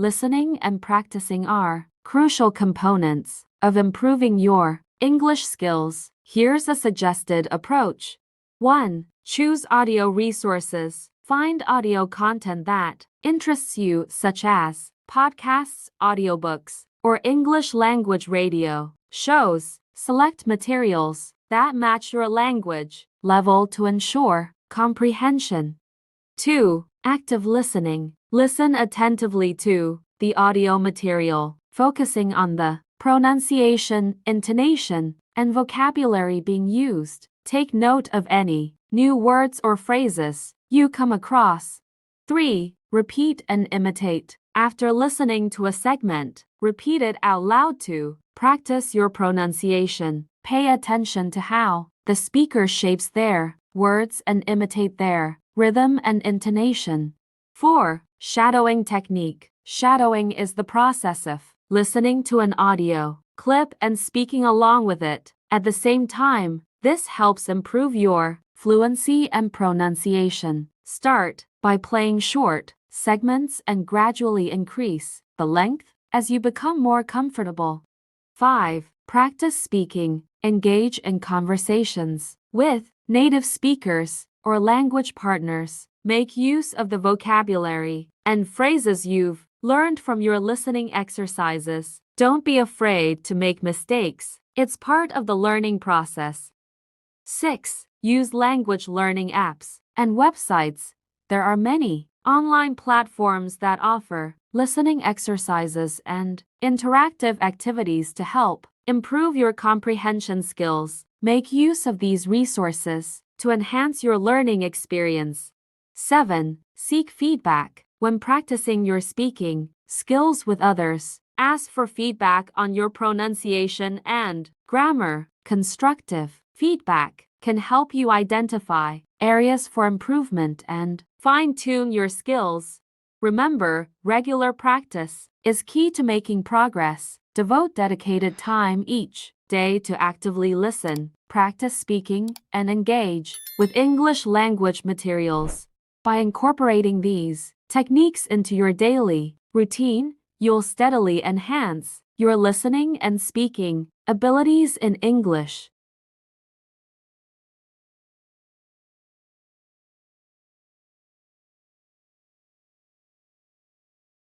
listening and practicing are crucial components of improving your English skills. Here's a suggested approach. 1. Choose audio resources. Find audio content that interests you, such as podcasts, audiobooks, or English language radio shows. Select materials that match your language level to ensure comprehension. 2. Active listening. Listen attentively to the audio material, focusing on the pronunciation, intonation, and vocabulary being used. Take note of any new words or phrases you come across. 3. Repeat and imitate. After listening to a segment, repeat it out loud to practice your pronunciation. Pay attention to how the speaker shapes their words and imitate their rhythm and intonation. 4. Shadowing technique. Shadowing is the process of listening to an audio clip and speaking along with it at the same time. This helps improve your fluency and pronunciation. Start by playing short segments and gradually increase the length as you become more comfortable. 5. Practice speaking. Engage in conversations with native speakers or language partners. Make use of the vocabulary and phrases you've learned from your listening exercises. Don't be afraid to make mistakes. It's part of the learning process. 6. Use language learning apps and websites. There are many online platforms that offer listening exercises and interactive activities to help improve your comprehension skills. Make use of these resources to enhance your learning experience. 7. Seek feedback. When practicing your speaking skills with others, ask for feedback on your pronunciation and grammar. Constructive feedback can help you identify areas for improvement and fine-tune your skills. Remember, regular practice is key to making progress. Devote dedicated time each day to actively listen, practice speaking, and engage with English language materials. By incorporating these techniques into your daily routine, you'll steadily enhance your listening and speaking abilities in English.